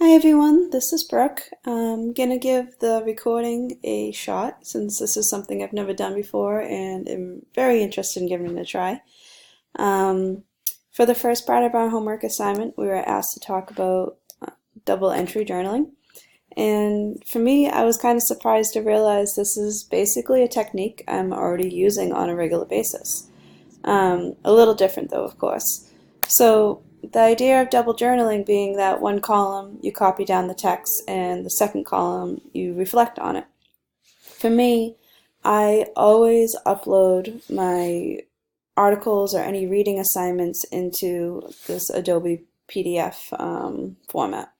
Hi everyone, this is Brooke. I'm gonna give the recording a shot since this is something I've never done before and am very interested in giving it a try. Um, for the first part of our homework assignment, we were asked to talk about double entry journaling. And for me, I was kind of surprised to realize this is basically a technique I'm already using on a regular basis. A little different though, of course. So the idea of double journaling being that one column you copy down the text and the second column you reflect on it. For me, I always upload my articles or any reading assignments into this Adobe PDF format.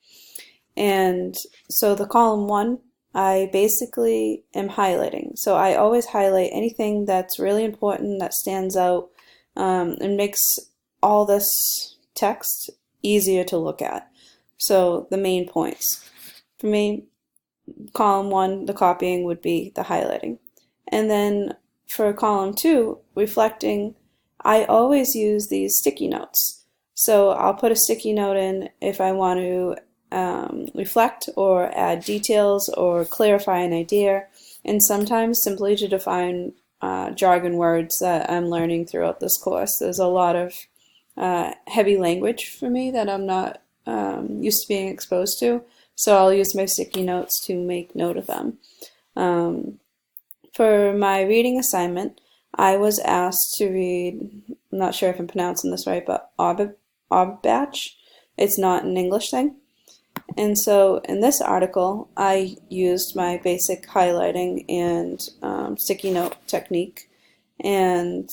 And so the column one, I basically am highlighting. So I always highlight anything that's really important that stands out and makes all this text easier to look at. So the main points. For me, column one, the copying would be the highlighting. And then for column two, reflecting, I always use these sticky notes. So I'll put a sticky note in if I want to reflect or add details or clarify an idea, and sometimes simply to define jargon words that I'm learning throughout this course. There's a lot of heavy language for me that I'm not used to being exposed to, so I'll use my sticky notes to make note of them. For my reading assignment, I was asked to read, I'm not sure if I'm pronouncing this right, but Obbach. It's not an English thing. And so in this article, I used my basic highlighting and sticky note technique. And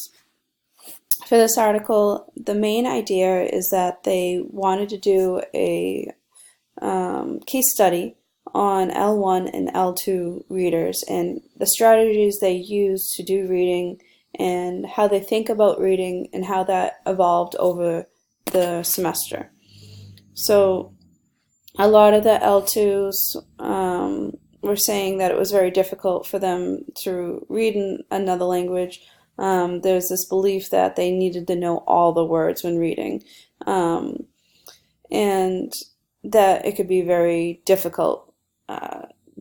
for this article, the main idea is that they wanted to do a case study on L1 and L2 readers and the strategies they use to do reading and how they think about reading and how that evolved over the semester. So a lot of the L2s were saying that it was very difficult for them to read in another language. There's this belief that they needed to know all the words when reading, and that it could be very difficult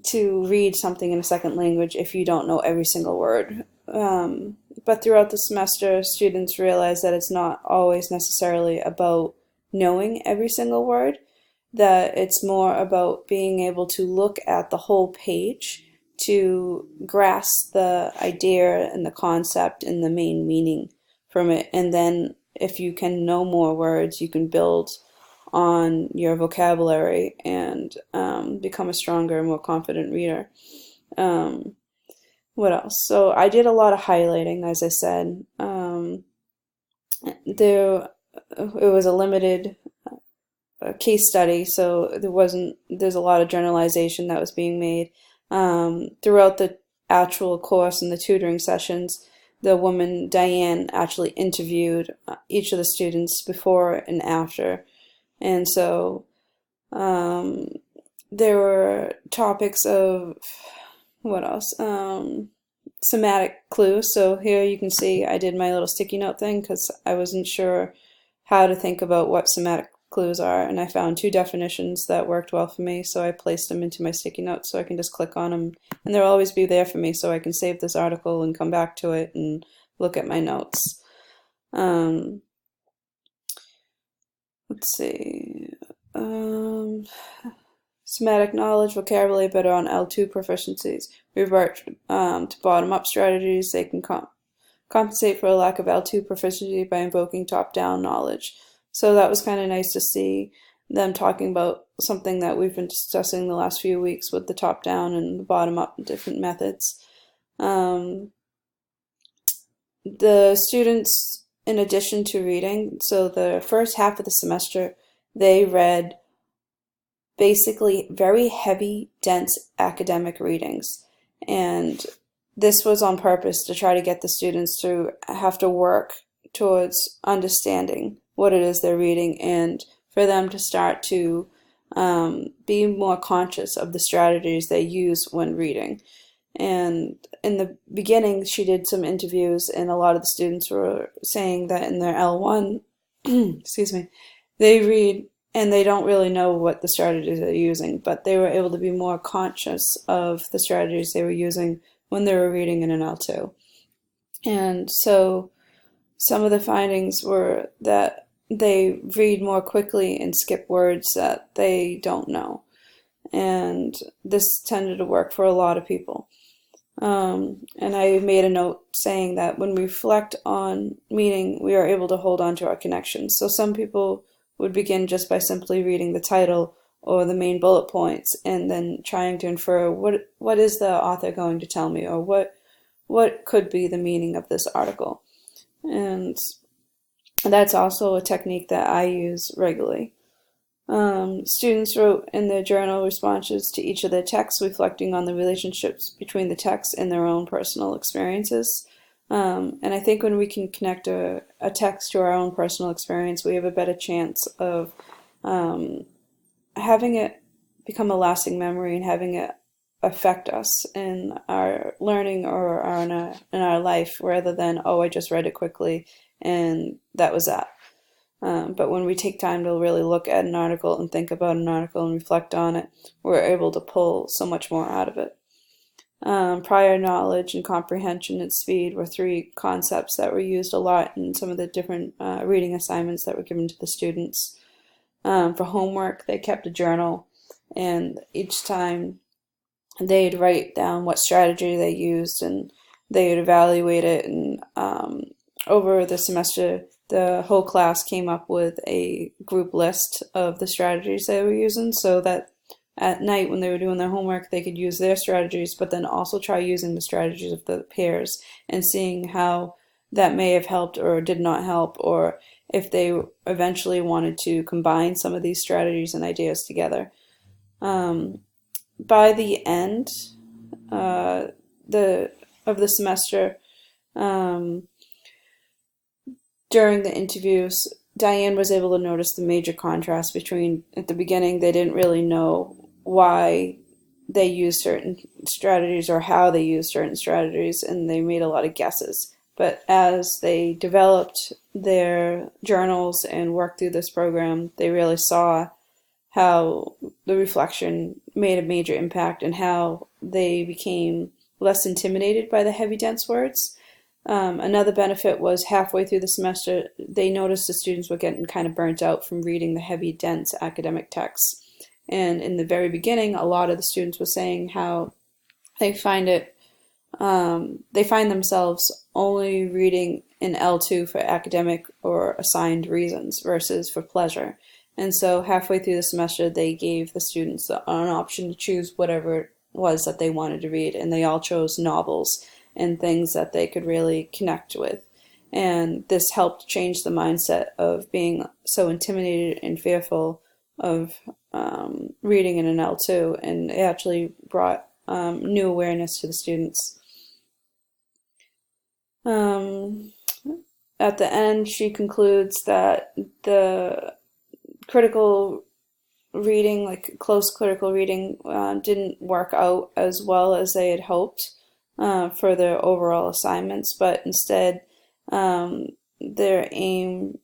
to read something in a second language if you don't know every single word. But throughout the semester, students realize that it's not always necessarily about knowing every single word, that it's more about being able to look at the whole page to grasp the idea and the concept and the main meaning from it. And then if you can know more words, you can build on your vocabulary and become a stronger, more confident reader. What else? So I did a lot of highlighting, as I said. It was a limited case study, so there's a lot of generalization that was being made. Throughout the actual course and the tutoring sessions, the woman, Diane, actually interviewed each of the students before and after. And so there were topics of, what else? Somatic clues. So here you can see I did my little sticky note thing because I wasn't sure how to think about what somatic clues are, and I found two definitions that worked well for me, so I placed them into my sticky notes so I can just click on them, and they'll always be there for me so I can save this article and come back to it and look at my notes. Let's see. Somatic knowledge, vocabulary better on L2 proficiencies. Revert to bottom-up strategies. They can compensate for a lack of L2 proficiency by invoking top-down knowledge. So that was kind of nice to see them talking about something that we've been discussing the last few weeks with the top-down and the bottom-up different methods. The students, in addition to reading, so the first half of the semester, they read basically very heavy, dense academic readings. And this was on purpose to try to get the students to have to work towards understanding what it is they're reading and for them to start to be more conscious of the strategies they use when reading. And in the beginning, she did some interviews, and a lot of the students were saying that in their L1, excuse me, they read and they don't really know what the strategies they're using, but they were able to be more conscious of the strategies they were using when they were reading in an L2. And so some of the findings were that they read more quickly and skip words that they don't know. And this tended to work for a lot of people. And I made a note saying that when we reflect on meaning, we are able to hold on to our connections. So some people would begin just by simply reading the title or the main bullet points and then trying to infer what is the author going to tell me, or what could be the meaning of this article. And that's also a technique that I use regularly. Students wrote in their journal responses to each of their texts, reflecting on the relationships between the text and their own personal experiences. And I think when we can connect a text to our own personal experience, we have a better chance of having it become a lasting memory and having it affect us in our learning or in our life, rather than, oh, I just read it quickly and that was that. But when we take time to really look at an article and think about an article and reflect on it, we're able to pull so much more out of it. Prior knowledge and comprehension and speed were three concepts that were used a lot in some of the different reading assignments that were given to the students. For homework, they kept a journal, and each time they'd write down what strategy they used, and they would evaluate it. And over the semester, the whole class came up with a group list of the strategies they were using, so that at night when they were doing their homework, they could use their strategies, but then also try using the strategies of the peers and seeing how that may have helped or did not help, or if they eventually wanted to combine some of these strategies and ideas together. By the end of the semester, during the interviews, Diane was able to notice the major contrast between, at the beginning, they didn't really know why they used certain strategies or how they used certain strategies, and they made a lot of guesses. But as they developed their journals and worked through this program, they really saw how the reflection made a major impact and how they became less intimidated by the heavy, dense words. Another benefit was halfway through the semester, they noticed the students were getting kind of burnt out from reading the heavy, dense academic texts. And in the very beginning, a lot of the students were saying how they find themselves only reading in L2 for academic or assigned reasons versus for pleasure. And so halfway through the semester, they gave the students an option to choose whatever it was that they wanted to read, and they all chose novels and things that they could really connect with. And this helped change the mindset of being so intimidated and fearful of reading in an L2, and it actually brought new awareness to the students. At the end, she concludes that the critical reading, like close critical reading, didn't work out as well as they had hoped for their overall assignments, but instead their aim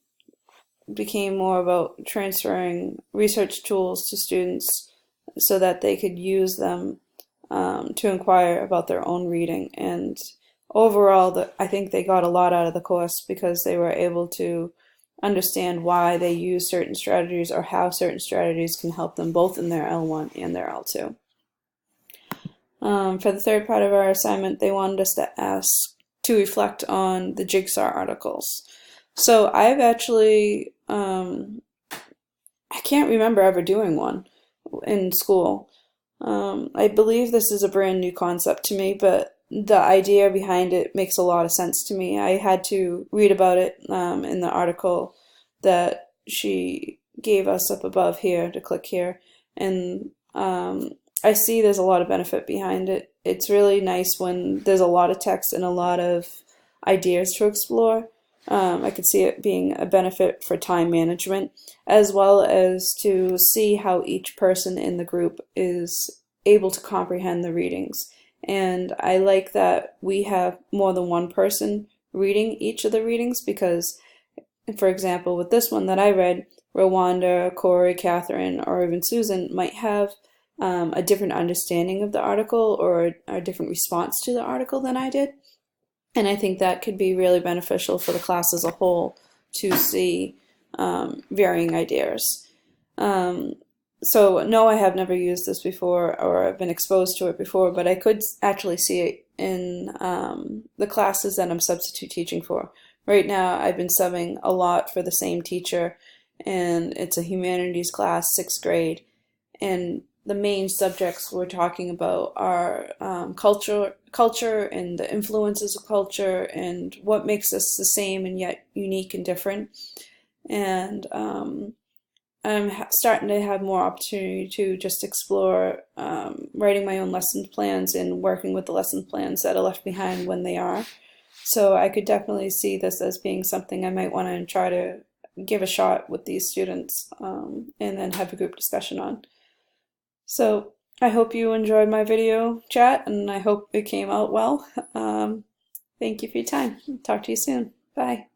became more about transferring research tools to students so that they could use them to inquire about their own reading. And overall, I think they got a lot out of the course because they were able to understand why they use certain strategies or how certain strategies can help them both in their L1 and their L2. For the third part of our assignment, they wanted us to reflect on the Jigsaw articles. So I've actually, I can't remember ever doing one in school. I believe this is a brand new concept to me, but the idea behind it makes a lot of sense to me. I had to read about it in the article that she gave us up above here, to click here, and I see there's a lot of benefit behind it. It's really nice when there's a lot of text and a lot of ideas to explore. I could see it being a benefit for time management, as well as to see how each person in the group is able to comprehend the readings. And I like that we have more than one person reading each of the readings because, for example, with this one that I read, Rwanda, Corey, Catherine, or even Susan might have a different understanding of the article or a different response to the article than I did. And I think that could be really beneficial for the class as a whole to see varying ideas. So no, I have never used this before or I've been exposed to it before, but I could actually see it in the classes that I'm substitute teaching for. Right now, I've been subbing a lot for the same teacher, and it's a humanities class, 6th grade, and the main subjects we're talking about are culture and the influences of culture and what makes us the same and yet unique and different. And I'm starting to have more opportunity to just explore writing my own lesson plans and working with the lesson plans that are left behind when they are. So I could definitely see this as being something I might want to try to give a shot with these students and then have a group discussion on. So I hope you enjoyed my video chat and I hope it came out well. Thank you for your time. Talk to you soon. Bye.